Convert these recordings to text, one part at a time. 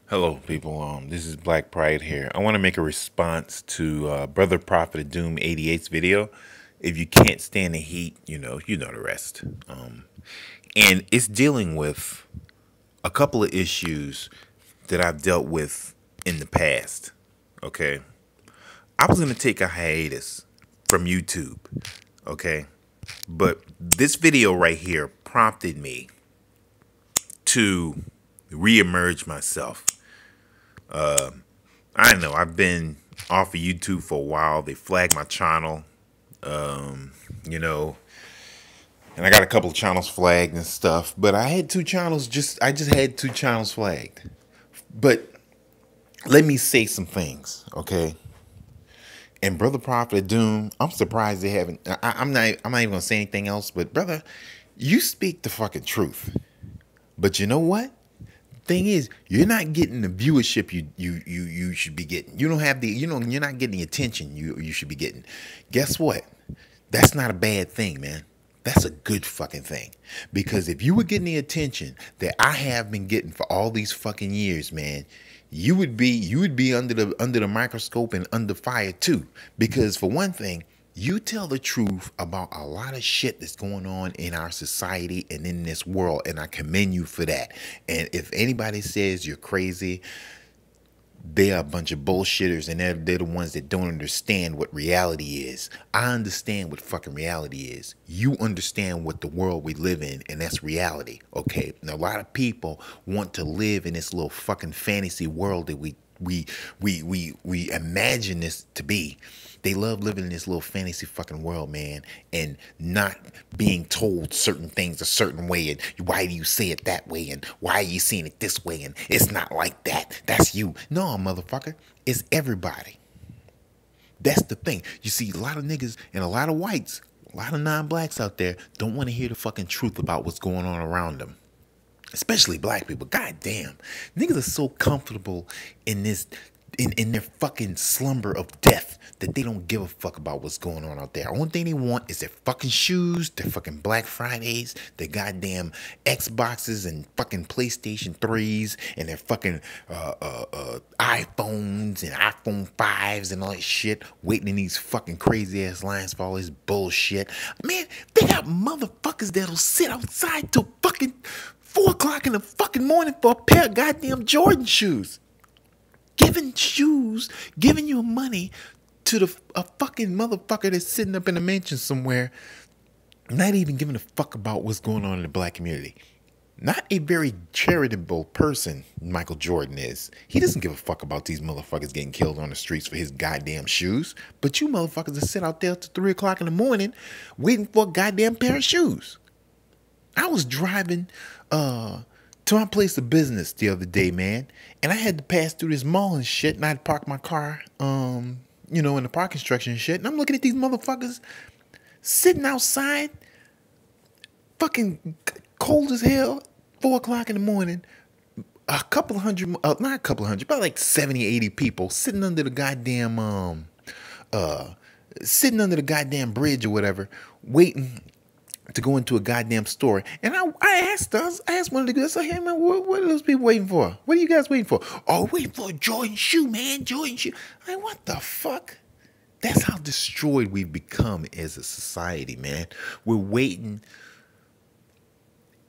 Hello, people. This is Black Pride here. I want to make a response to Brother Prophet of Doom 88's video. If you can't stand the heat, you know the rest. And it's dealing with a couple of issues that I've dealt with in the past. Okay, I was gonna take a hiatus from YouTube. Okay, but this video right here prompted me to reemerge myself. I know I've been off of YouTube for a while. They flagged my channel, you know, and I got a couple of channels flagged and stuff. But I had two channels. I just had two channels flagged. But let me say some things, okay? And Brother Prophet of Doom, I'm surprised they haven't. I'm not even gonna say anything else. But brother, you speak the fucking truth. But you know what? Thing is, you're not getting the viewership you should be getting. You don't have the you're not getting the attention you should be getting. Guess what? That's not a bad thing, man. That's a good fucking thing. Because if you were getting the attention that I have been getting for all these fucking years, man, you would be under the microscope and under fire too. Because for one thing, you tell the truth about a lot of shit that's going on in our society and in this world, and I commend you for that. And if anybody says you're crazy, they are a bunch of bullshitters, and they're the ones that don't understand what reality is. I understand what fucking reality is. You understand what the world we live in, and that's reality, okay? And a lot of people want to live in this little fucking fantasy world that we imagine this to be. They love living in this little fantasy fucking world, man, and not being told certain things a certain way, and why do you say it that way, and why are you saying it this way, and it's not like that. That's you. No, motherfucker. It's everybody. That's the thing. You see, a lot of niggas and a lot of whites, a lot of non-blacks out there don't want to hear the fucking truth about what's going on around them. Especially black people. God damn. Niggas are so comfortable in this in their fucking slumber of death that they don't give a fuck about what's going on out there. Only thing they want is their fucking shoes, their fucking Black Fridays, their goddamn Xboxes and fucking PlayStation 3s and their fucking iPhones and iPhone 5s and all that shit, waiting in these fucking crazy ass lines for all this bullshit. Man, they got motherfuckers that'll sit outside till fucking 4 o'clock in the fucking morning for a pair of goddamn Jordan shoes. Giving you money to a fucking motherfucker that's sitting up in a mansion somewhere, not even giving a fuck about what's going on in the black community. Not a very charitable person, Michael Jordan is. He doesn't give a fuck about these motherfuckers getting killed on the streets for his goddamn shoes. But you motherfuckers that sit out there till 3 o'clock in the morning waiting for a goddamn pair of shoes. I was driving to my place of business the other day, man, and I had to pass through this mall and shit, and I had parked my car, in the parking structure and shit, and I'm looking at these motherfuckers sitting outside, fucking cold as hell, 4 o'clock in the morning, a couple of hundred, not a couple of hundred, about like 70, 80 people sitting under the goddamn, bridge or whatever, waiting to go into a goddamn store. And I asked one of the guys, I said, hey man, what are those people waiting for? What are you guys waiting for? Oh, waiting for a Jordan shoe, man, Jordan shoe. I'm like, what the fuck? That's how destroyed we've become as a society, man. We're waiting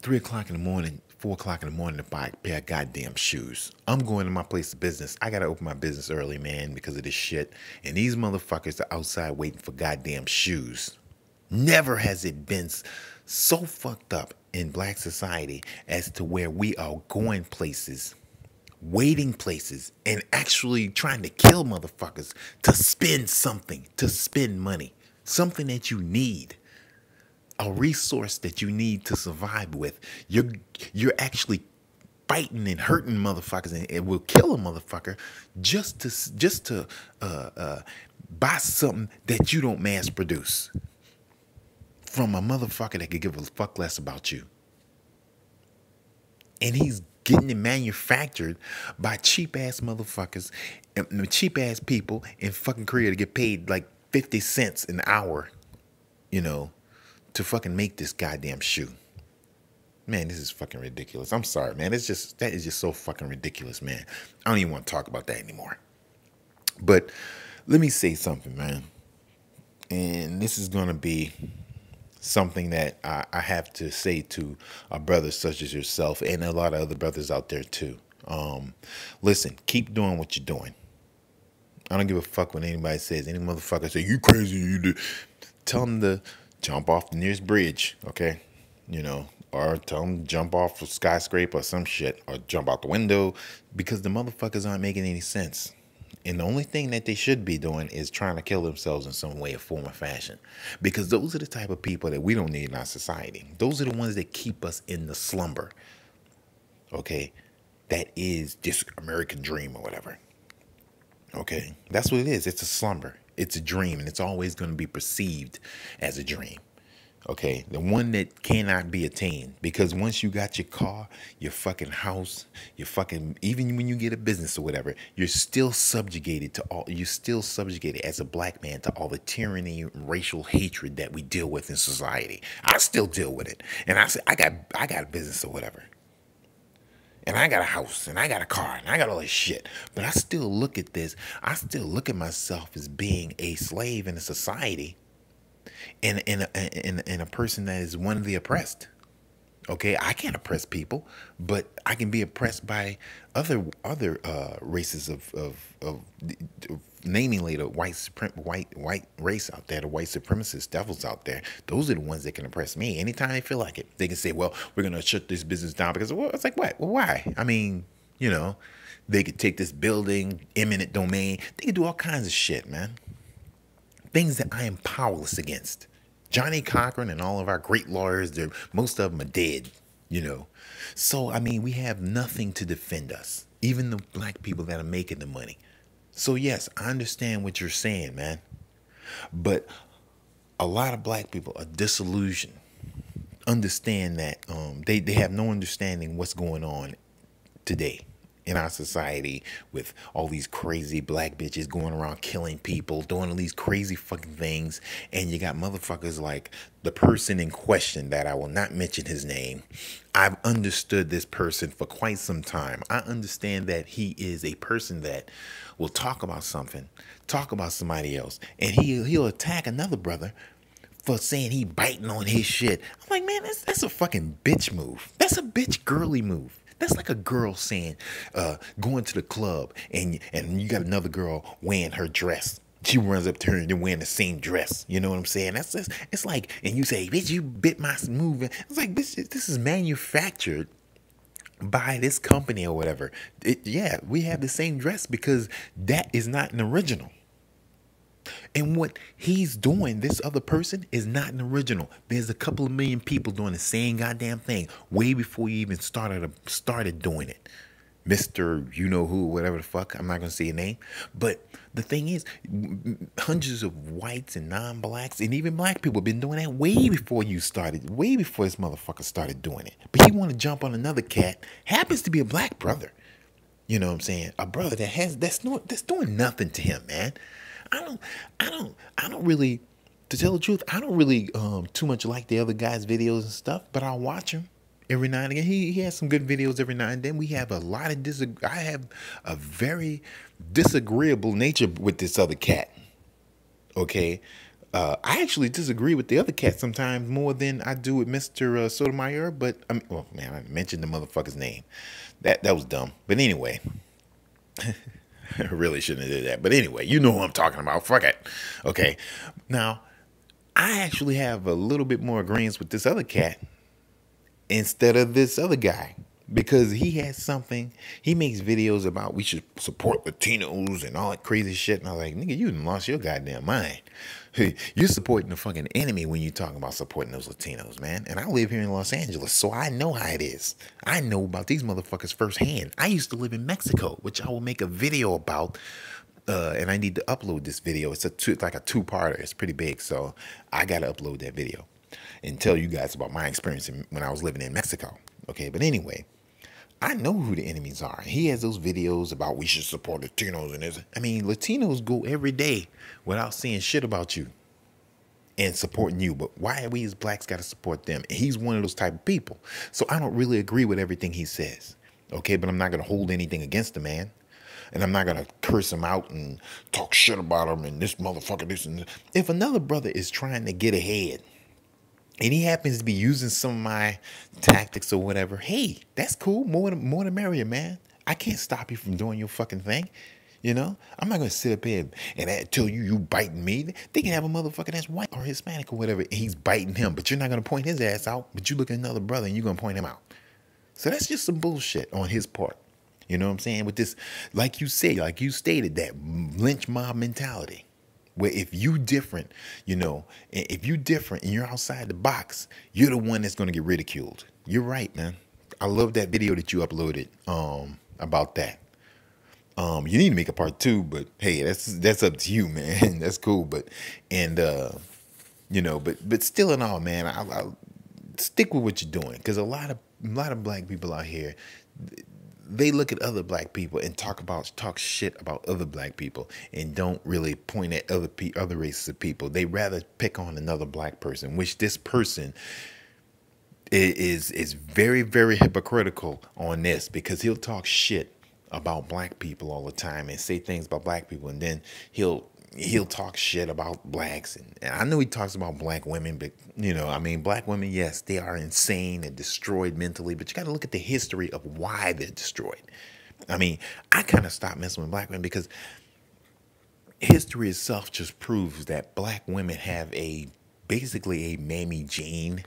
3 o'clock in the morning, 4 o'clock in the morning to buy a pair of goddamn shoes. I'm going to my place of business. I got to open my business early, man, because of this shit. And these motherfuckers are outside waiting for goddamn shoes. Never has it been so fucked up in black society as to where we are going places, waiting places, and actually trying to kill motherfuckers to spend something, to spend money, something that you need, a resource that you need to survive with. You're actually fighting and hurting motherfuckers, and it will kill a motherfucker just to buy something that you don't mass produce from a motherfucker that could give a fuck less about you. And he's getting it manufactured by cheap ass motherfuckers and cheap ass people in fucking Korea to get paid like 50 cents an hour, to fucking make this goddamn shoe. Man, this is fucking ridiculous. I'm sorry, man. That is just so fucking ridiculous, man. I don't even want to talk about that anymore. But let me say something, man. And this is gonna be something that I have to say to brothers such as yourself and a lot of other brothers out there too. Listen, keep doing what you're doing. I don't give a fuck when anybody says, any motherfucker say, you crazy, you do. Tell them to jump off the nearest bridge, okay? You know, or tell them to jump off a skyscraper or some shit, or jump out the window, because the motherfuckers aren't making any sense. And the only thing that they should be doing is trying to kill themselves in some way, or form, or fashion. Because those are the type of people that we don't need in our society. Those are the ones that keep us in the slumber, okay? That is just American dream or whatever. Okay, that's what it is. It's a slumber. It's a dream, and it's always going to be perceived as a dream. Okay, the one that cannot be attained, because once you got your car, your fucking house, your fucking, even when you get a business or whatever, you're still subjugated to all. You're still subjugated as a black man to all the tyranny, racial hatred that we deal with in society. I still deal with it, and I say I got a business or whatever. And I got a house, and I got a car, and I got all this shit. But I still look at this. I still look at myself as being a slave in a society, and a person that is one of the oppressed. Okay, I can't oppress people, but I can be oppressed by other races of namely the white race out there, the white supremacist devils out there. Those are the ones that can oppress me anytime they feel like it. They can say, "Well, we're gonna shut this business down because," well, it's like, what? Well, why? I mean, you know, they could take this building, eminent domain. They could do all kinds of shit, man. Things that I am powerless against. Johnny Cochran and all of our great lawyers, most of them are dead, you know. So, I mean, we have nothing to defend us, even the black people that are making the money. So, yes, I understand what you're saying, man. But a lot of black people are disillusioned. Understand that they have no understanding what's going on today in our society with all these crazy black bitches going around killing people, doing all these crazy fucking things. And you got motherfuckers like the person in question that I will not mention his name. I've understood this person for quite some time. I understand that he is a person that will talk about something, talk about somebody else, and he'll attack another brother for saying he biting on his shit. I'm like, man, that's a fucking bitch move. That's a bitch girly move. That's like a girl saying, going to the club and you got another girl wearing her dress. She runs up to her and they're wearing the same dress. You know what I'm saying? That's just, it's like, and you say, bitch, you bit my move. It's like, bitch, this is manufactured by this company or whatever. Yeah, we have the same dress because that is not an original. And what he's doing, this other person, is not an original. There's a couple of million people doing the same goddamn thing way before you even started doing it. Mr. You know who, whatever the fuck. I'm not going to say your name. But the thing is, hundreds of whites and non-blacks and even black people have been doing that way before you started, way before this motherfucker started doing it. But he want to jump on another cat, happens to be a black brother. You know what I'm saying? A brother that's doing nothing to him, man. I don't really, to tell the truth, I don't really too much like the other guy's videos and stuff, but I'll watch him every now and again. He has some good videos every now and then. We have a lot of I have a very disagreeable nature with this other cat. Okay. I actually disagree with the other cat sometimes more than I do with Mr. Sotomayor, but I mean, well, man, I mentioned the motherfucker's name. That was dumb. But anyway. I really shouldn't have did that. But anyway, you know who I'm talking about. Fuck it. Okay. Now, I actually have a little bit more agreement with this other cat instead of this other guy. Because he has something. He makes videos about we should support Latinos and all that crazy shit. And I was like, nigga, you done lost your goddamn mind. You're supporting the fucking enemy when you're talking about supporting those Latinos, man. And I live here in Los Angeles, so I know how it is. I know about these motherfuckers firsthand. I used to live in Mexico, which I will make a video about. And I need to upload this video. It's like a two-parter. It's pretty big, so I got to upload that video and tell you guys about my experience when I was living in Mexico. Okay, but anyway, I know who the enemies are. He has those videos about we should support Latinos and this. I mean, Latinos go every day without saying shit about you. and supporting you. But why we as blacks got to support them? And he's one of those type of people. So I don't really agree with everything he says. Okay, but I'm not going to hold anything against the man. And I'm not going to curse him out and talk shit about him and this motherfucker, this and this. If another brother is trying to get ahead and he happens to be using some of my tactics or whatever, hey, that's cool. More the merrier, man. I can't stop you from doing your fucking thing. You know, I'm not going to sit up here and tell you biting me. They can have a motherfucker that's white or Hispanic or whatever, and he's biting him, but you're not going to point his ass out, but you look at another brother and you're going to point him out. So that's just some bullshit on his part. You know what I'm saying? With this, like you said, like you stated, that lynch mob mentality. Where if you different, you know, if you different and you're outside the box, you're the one that's going to get ridiculed. You're right, man. I love that video that you uploaded about that. You need to make a part 2, but hey, that's up to you, man. That's cool, but you know, but still in all, man, I'll stick with what you're doing, because a lot of black people out here, they look at other black people and talk shit about other black people and don't really point at other races of people. They rather pick on another black person, which this person is very, very hypocritical on this, because he'll talk shit about black people all the time and say things about black people, and then he'll talk shit about blacks, and I know he talks about black women, but you know, I mean, black women, yes, they are insane and destroyed mentally, but you got to look at the history of why they're destroyed. I mean, I kind of stopped messing with black women because history itself just proves that black women have basically a mammy gene,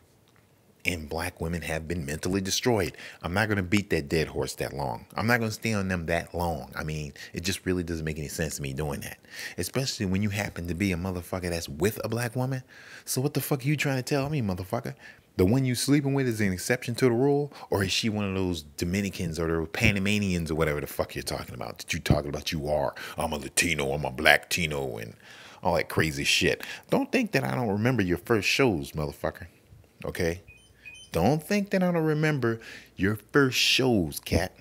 and black women have been mentally destroyed. I'm not going to beat that dead horse that long. I'm not going to stay on them that long. I mean, it just really doesn't make any sense to me doing that. Especially when you happen to be a motherfucker that's with a black woman. So what the fuck are you trying to tell me, motherfucker? The one you sleeping with is an exception to the rule? Or is she one of those Dominicans or the Panamanians or whatever the fuck you're talking about? That you talking about you are. I'm a Latino, I'm a black Tino, and all that crazy shit. Don't think that I don't remember your first shows, motherfucker. Okay? Don't think that I don't remember your first shows, cat.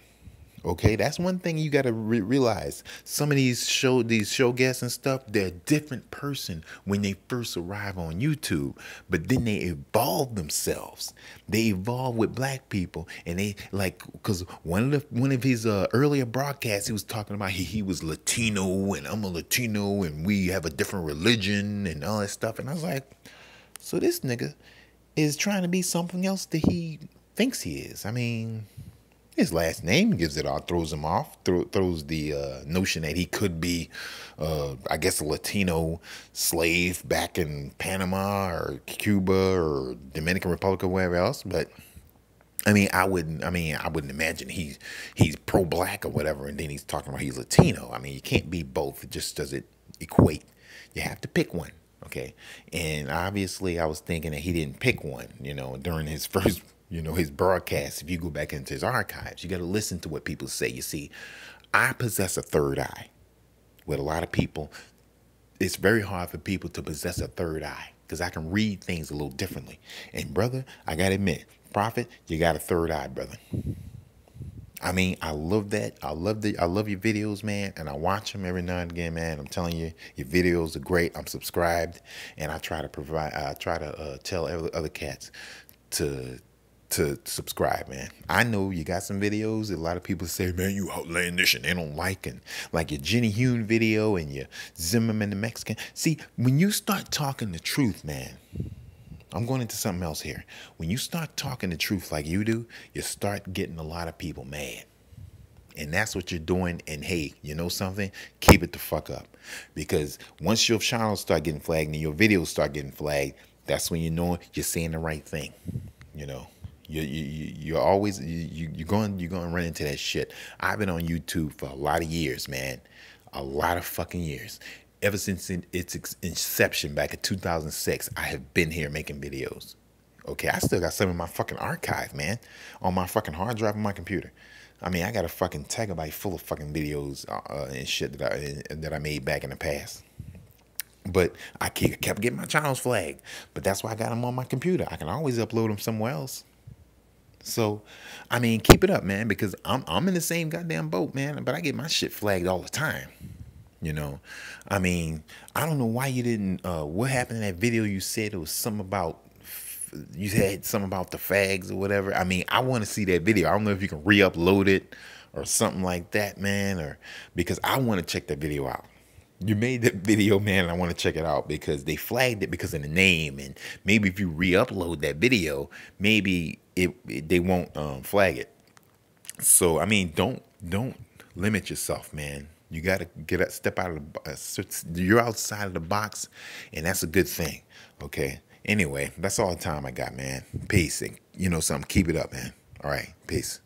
Okay, that's one thing you got to realize. Some of these show guests and stuff, they're a different person when they first arrive on YouTube, but then they evolve themselves. They evolve with black people, and they like, because one of his earlier broadcasts, he was talking about he was Latino, and I'm a Latino, and we have a different religion and all that stuff, and I was like, so this nigga is trying to be something else that he thinks he is. I mean, his last name gives it all, throws him off, throws the notion that he could be, I guess, a Latino slave back in Panama or Cuba or Dominican Republic or wherever else. But I mean, I wouldn't imagine he's pro-black or whatever, and then he's talking about he's Latino. I mean, you can't be both. It just doesn't equate. You have to pick one. Okay. And obviously I was thinking that he didn't pick one, you know, during his first, you know, his broadcast. If you go back into his archives, you got to listen to what people say. You see, I possess a third eye. With a lot of people, it's very hard for people to possess a third eye, because I can read things a little differently. And brother, I got to admit, Prophet, you got a third eye, brother. I mean, I love that. I love your videos, man, and I watch them every now and again, man. I'm telling you, your videos are great. I'm subscribed, and I try to tell other cats to subscribe, man. I know you got some videos that a lot of people say, man, you outlandish, and they don't like, and like your Jenny Hune video and your Zimmerman the Mexican. See, when you start talking the truth, man, I'm going into something else here. When you start talking the truth like you do, you start getting a lot of people mad. And that's what you're doing. And hey, you know something? Keep it the fuck up. Because once your channels start getting flagged and your videos start getting flagged, that's when you know you're saying the right thing. You know, you're going to run into that shit. I've been on YouTube for a lot of years, man. A lot of fucking years. Ever since its inception back in 2006, I have been here making videos. Okay, I still got some in my fucking archive, man, on my fucking hard drive on my computer. I mean, I got a fucking terabyte full of fucking videos and shit that I made back in the past. But I kept getting my channels flagged. But that's why I got them on my computer. I can always upload them somewhere else. So, I mean, keep it up, man, because I'm in the same goddamn boat, man. But I get my shit flagged all the time. You know, I mean, I don't know why you didn't. What happened in that video? You said it was something about. You said something about the fags or whatever. I mean, I want to see that video. I don't know if you can re-upload it or something like that, man. Or because I want to check that video out. You made that video, man, and I want to check it out because they flagged it because of the name. And maybe if you re-upload that video, maybe they won't flag it. So I mean, don't limit yourself, man. You gotta step out of the you're outside of the box, and that's a good thing. Okay. Anyway, that's all the time I got, man. Peace, and you know something. Keep it up, man. All right, peace.